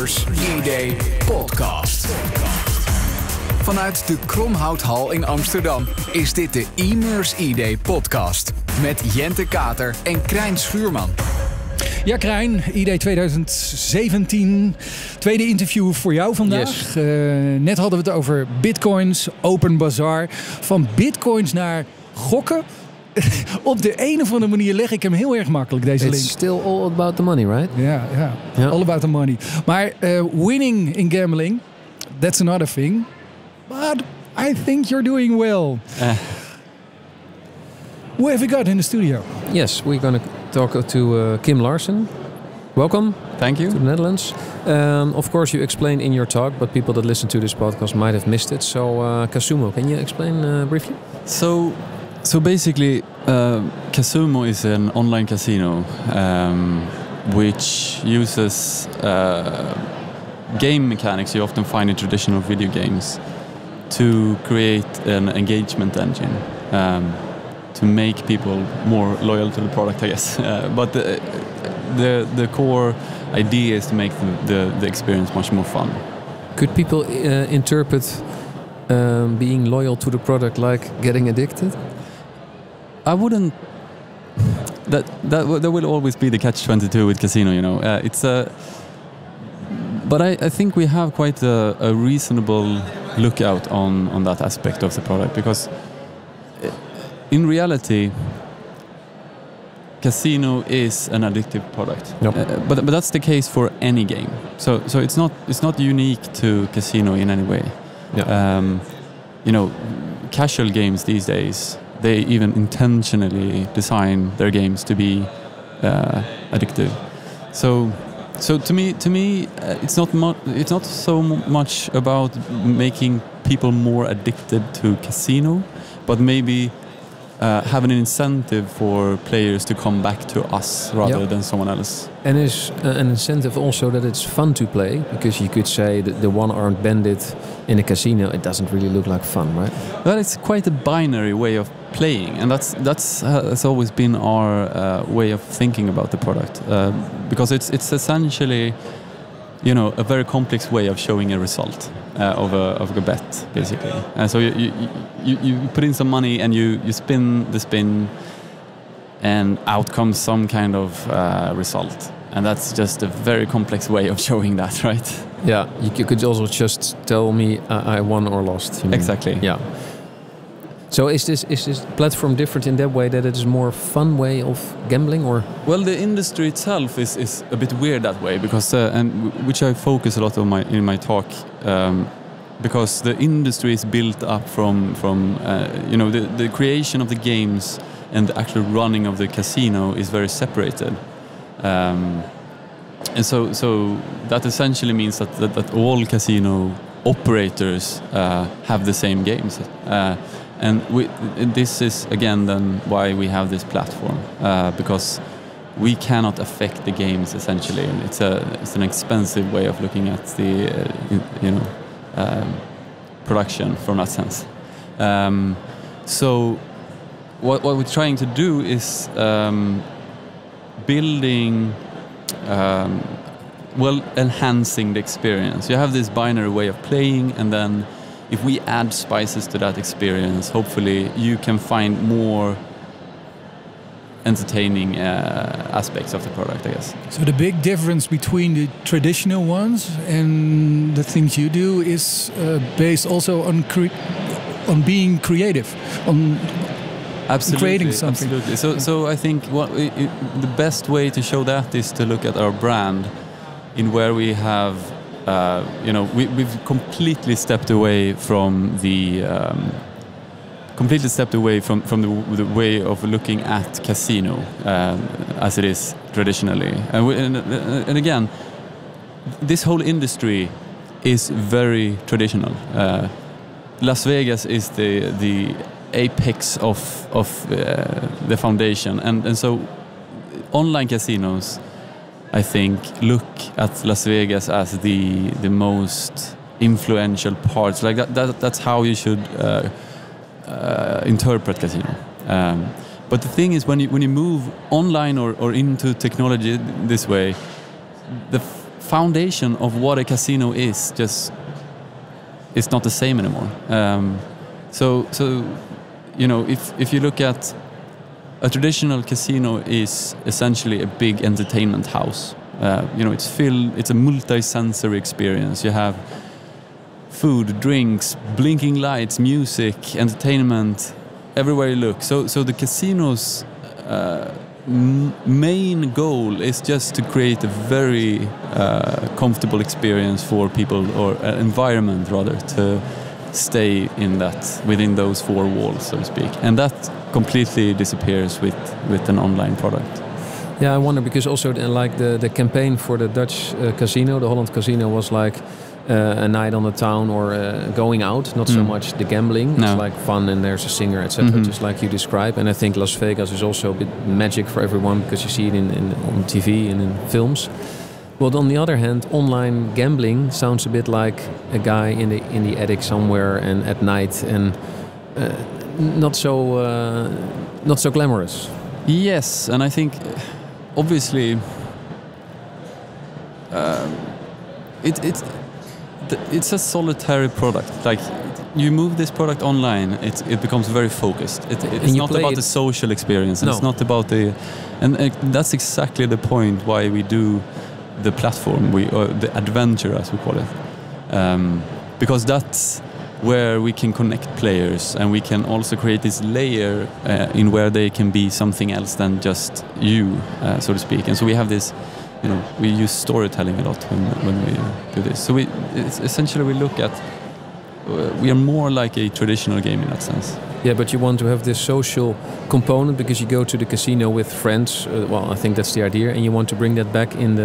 Emerce eDay podcast. Vanuit de Kromhouthal in Amsterdam is dit de Emerce eDay podcast. Met Jente Kater en Krijn Schuurman. Ja, Krijn, eDay 2017. Tweede interview voor jou vandaag. Yes. Net hadden we het over bitcoins, open bazaar. Van bitcoins naar gokken. Op de een of andere manier leg ik hem heel erg makkelijk, deze link. It's still all about the money, right? Ja. All about the money. Maar winning in gambling, that's another thing. But I think you're doing well. Who have we got in the studio? Yes, we're going to talk to Kim Larsen. Welcome. Thank you. To the Netherlands. Of course, you explained in your talk, but people that listen to this podcast might have missed it. So, Casumo, can you explain briefly? So basically, Casumo is an online casino which uses game mechanics you often find in traditional video games to create an engagement engine to make people more loyal to the product, I guess. But the core idea is to make the experience much more fun. Could people interpret being loyal to the product like getting addicted? I wouldn't. That will always be the catch-22 with casino, you know. But I think we have quite a reasonable lookout on that aspect of the product, because in reality, casino is an addictive product. Yep. But that's the case for any game. So it's not unique to casino in any way. Yeah. You know, casual games these days, they even intentionally design their games to be addictive. So to me, it's not so much about making people more addicted to casino, but maybe having an incentive for players to come back to us rather than someone else. And is an incentive also that it's fun to play? Because you could say that the one-armed bandit in a casino, it doesn't really look like fun, right? Well, it's quite a binary way of playing, and that's has always been our way of thinking about the product, because it's essentially, you know, a very complex way of showing a result of a bet, basically. And so you put in some money and you spin the spin, and out comes some kind of result. And that's just a very complex way of showing that, right? Yeah, you could also just tell me I won or lost. You mean? Exactly. Yeah. So is this platform different in that way, that it is more fun way of gambling, or? Well, the industry itself is a bit weird that way, because and which I focus a lot on in my talk, because the industry is built up from you know, the creation of the games and the actual running of the casino is very separated. And so that essentially means that all casino operators have the same games. And this is again then why we have this platform, because we cannot affect the games essentially, and it's an expensive way of looking at the production from that sense. So what we're trying to do is building, enhancing the experience. You have this binary way of playing, and then if we add spices to that experience, hopefully you can find more entertaining aspects of the product, I guess. So the big difference between the traditional ones and the things you do is based also on being creative, on creating something. Absolutely. So I think the best way to show that is to look at our brand, in where we have, we've completely stepped away from the way of looking at casino as it is traditionally. And again, this whole industry is very traditional. Las Vegas is the apex of the foundation, and so online casinos, I think, look at Las Vegas as the most influential parts. Like that's how you should interpret casino. But the thing is, when you move online or into technology this way, foundation of what a casino is just is not the same anymore. So if you look at a traditional casino is essentially a big entertainment house. It's a multi-sensory experience. You have food, drinks, blinking lights, music, entertainment, everywhere you look. So the casino's main goal is just to create a very comfortable experience for people, or an environment rather, to stay within those four walls, so to speak. And that completely disappears with an online product. Yeah, I wonder, because also the campaign for the Dutch casino, the Holland Casino, was like a night on the town, or going out, not so much the gambling. No. It's like fun and there's a singer, etc., just like you describe. And I think Las Vegas is also a bit magic for everyone, because you see it on TV and in films. But on the other hand, online gambling sounds a bit like a guy in the attic somewhere and at night, and not so glamorous. Yes, and I think obviously it's a solitary product. Like, you move this product online, it becomes very focused. It's not about the social experience, and it's not about and that's exactly the point why we do the platform, the adventure, as we call it, because that's where we can connect players, and we can also create this layer in where they can be something else than just you, so to speak. And so we have this, we use storytelling a lot when we do this. So essentially we look at, we are more like a traditional game in that sense. Yeah, but you want to have this social component, because you go to the casino with friends. I think that's the idea, and you want to bring that back in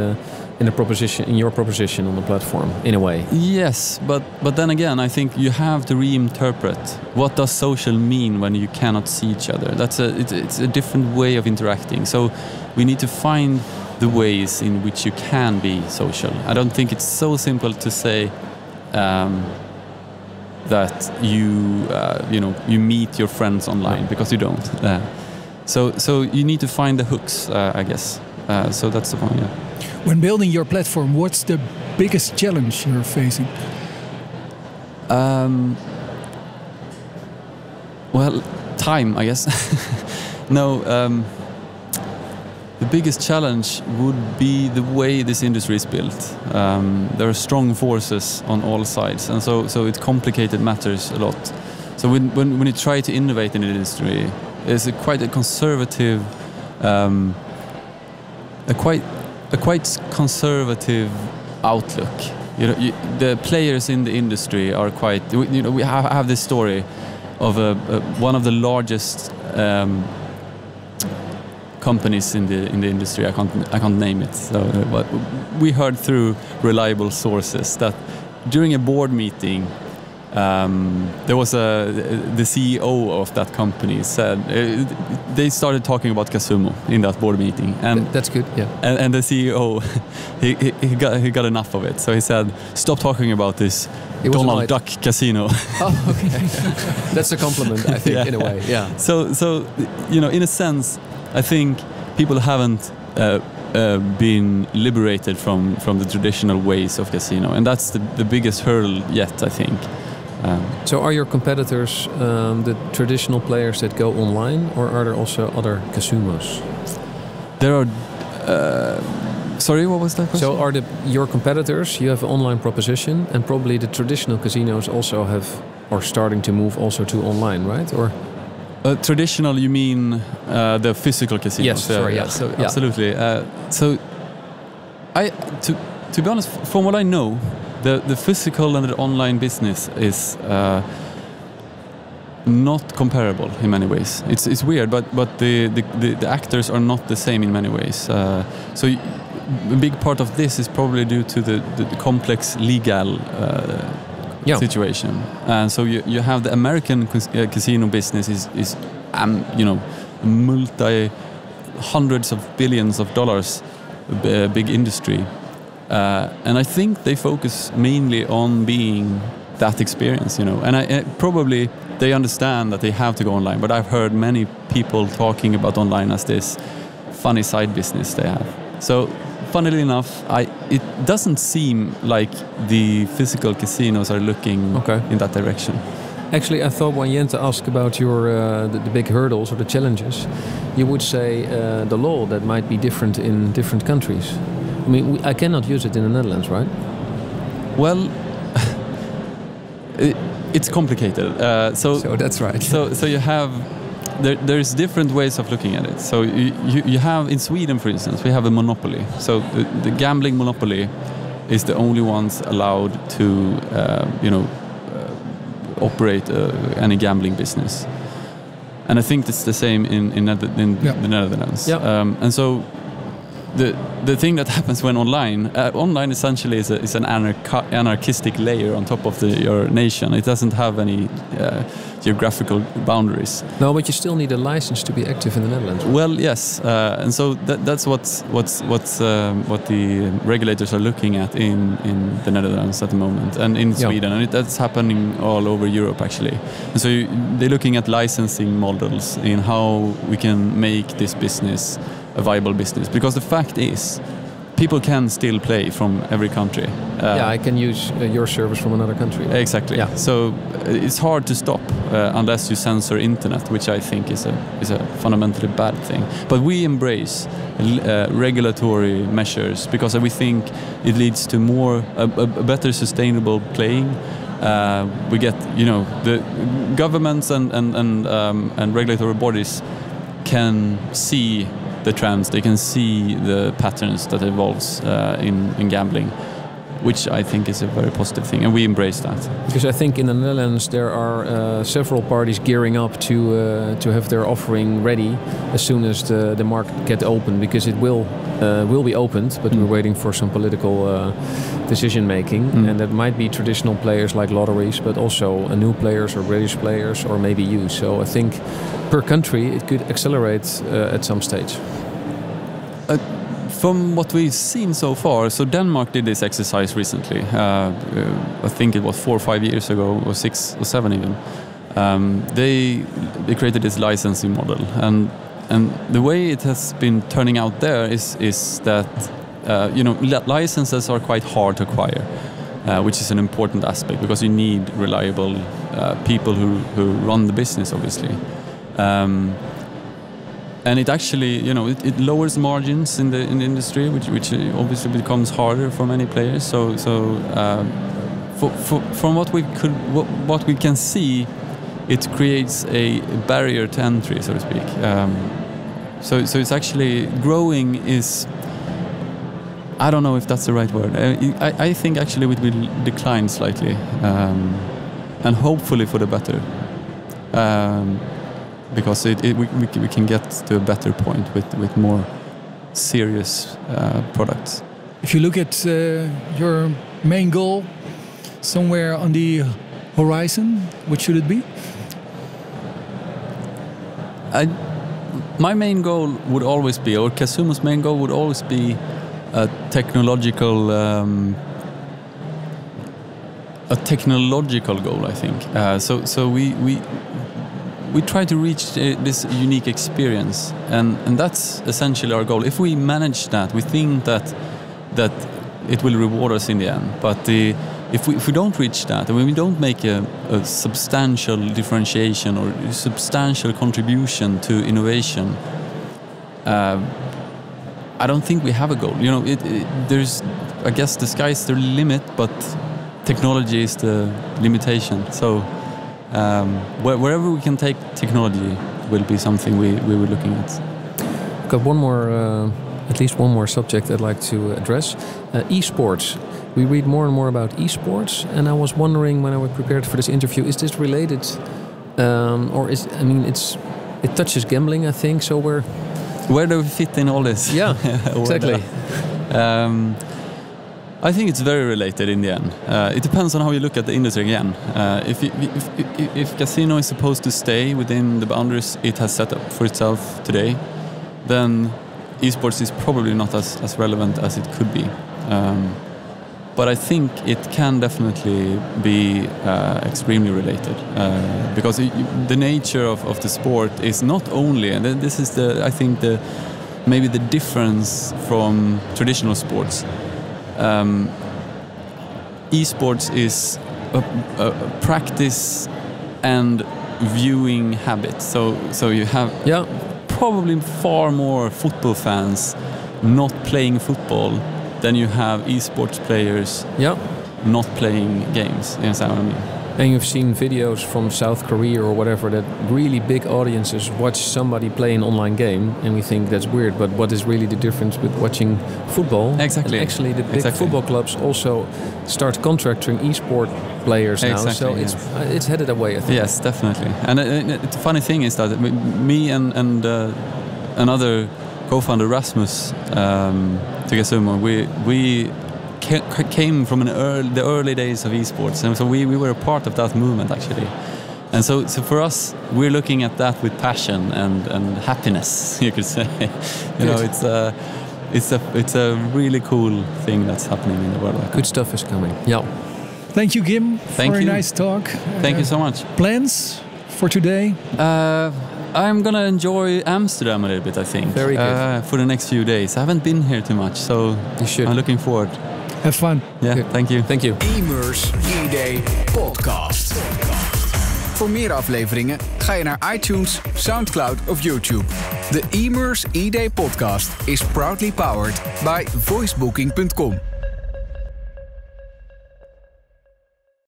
your proposition on the platform, in a way. Yes, but then again, I think you have to reinterpret what does social mean when you cannot see each other. It's a different way of interacting. So we need to find the ways in which you can be social. I don't think it's so simple to say that you meet your friends online, because you don't. So you need to find the hooks, I guess. So that's the point. Yeah. When building your platform, what's the biggest challenge you're facing? Time, I guess. No. The biggest challenge would be the way this industry is built. There are strong forces on all sides, and so it complicated matters a lot. So when you try to innovate in the industry, it's quite a conservative, a quite conservative outlook. The players in the industry are quite. We have this story of one of the largest companies in the industry. I can't name it. So, but we heard through reliable sources that during a board meeting, there was the CEO of that company said they started talking about Casumo in that board meeting, and that's good. Yeah. And the CEO he got enough of it, so he said, "Stop talking about this Donald Duck casino." Oh, okay. That's a compliment, I think, in a way. Yeah. So in a sense, I think people haven't been liberated from the traditional ways of casino, and that's the biggest hurdle yet, I think. So are your competitors the traditional players that go online, or are there also other casinos? There are... sorry, what was that question? So are your competitors, you have an online proposition, and probably the traditional casinos also are starting to move also to online, right? Or traditional, you mean the physical casinos? Yes, sorry, yeah. So, absolutely. So to be honest, from what I know, the physical and the online business is not comparable in many ways. It's weird, but the actors are not the same in many ways. So a big part of this is probably due to the complex legal situation. And so you have the American casino business is multi hundreds of billions of dollars big industry. And I think they focus mainly on being that experience, and probably they understand that they have to go online, but I've heard many people talking about online as this funny side business they have. So funnily enough, it doesn't seem like the physical casinos are looking in that direction. Actually, I thought when Jente asked about your the big hurdles or the challenges, you would say the law that might be different in different countries. I mean, I cannot use it in the Netherlands, right? Well, it's complicated. So that's right. So you have there's different ways of looking at it. So you have in Sweden, for instance, we have a monopoly. So the gambling monopoly is the only ones allowed to operate any gambling business. And I think it's the same in the Netherlands. Yeah. And so the thing that happens when online essentially is an anarchistic layer on top of your nation. It doesn't have any geographical boundaries. No, but you still need a license to be active in the Netherlands. Well, yes, and so that's what the regulators are looking at in the Netherlands at the moment, and in Sweden, and that's happening all over Europe actually. And so they're looking at licensing models in how we can make this business a viable business, because the fact is people can still play from every country. I can use your service from another country. Exactly. Yeah. So it's hard to stop unless you censor internet, which I think is a fundamentally bad thing. But we embrace regulatory measures because we think it leads to a better sustainable playing. We get the governments and regulatory bodies can see the trends, they can see the patterns that evolves in gambling, which I think is a very positive thing, and we embrace that. Because I think in the Netherlands there are several parties gearing up to have their offering ready as soon as the market gets open, because it will be opened, but we're waiting for some political decision making, and that might be traditional players like lotteries, but also new players or British players, or maybe you. So I think per country it could accelerate at some stage. From what we've seen so far, so Denmark did this exercise recently. I think it was 4 or 5 years ago, or 6 or 7 even. They created this licensing model, and the way it has been turning out there is that licenses are quite hard to acquire, which is an important aspect because you need reliable people who run the business, obviously. And it actually, it lowers margins in the industry, which obviously becomes harder for many players. So from what we can see, it creates a barrier to entry, so to speak. So it's actually growing is. I don't know if that's the right word. I think actually it will decline slightly, and hopefully for the better. Because we can get to a better point with more serious products. If you look at your main goal somewhere on the horizon, what should it be? My main goal would always be, or Casumo's main goal would always be a technological goal, I think. So we try to reach this unique experience, and that's essentially our goal. If we manage that, we think that it will reward us in the end. But if we don't reach that, and when we don't make a substantial differentiation or substantial contribution to innovation, I don't think we have a goal. There's, I guess, the sky's the limit, but technology is the limitation. So wherever we can take technology will be something we were looking at. I've got at least one more subject I'd like to address. Esports. We read more and more about esports, and I was wondering when I was prepared for this interview, is this related, or it touches gambling, I think. So where do we fit in all this? Yeah, exactly. I think it's very related in the end. It depends on how you look at the industry again. If casino is supposed to stay within the boundaries it has set up for itself today, then esports is probably not as relevant as it could be. But I think it can definitely be extremely related because the nature of the sport is not only, and this is I think maybe the difference from traditional sports. Esports is a practice and viewing habit. So you have probably far more football fans not playing football than you have esports players not playing games. You understand what I mean? And you've seen videos from South Korea or whatever that really big audiences watch somebody play an online game, and we think that's weird, but what is really the difference with watching football? Exactly. And actually, the big football clubs also start contracting esport players now, so it's headed away, I think. Yes, definitely. And the funny thing is that me and another co-founder, Rasmus Tygasumo, we came from the early days of esports, and so we were a part of that movement actually. And so for us, we're looking at that with passion and happiness, you could say. You know, it's a really cool thing that's happening in the world. Like Good stuff is coming. Yeah. Thank you, Kim, for a nice talk. Thank you so much. Plans for today? I'm gonna enjoy Amsterdam a little bit, I think. Very good. For the next few days. I haven't been here too much, so you should. I'm looking forward. Have fun. Yeah, thank you. Thank you. Emerce eDay Podcast. Voor meer afleveringen ga je naar iTunes, Soundcloud of YouTube. De Emerce eDay Podcast is proudly powered by voicebooking.com.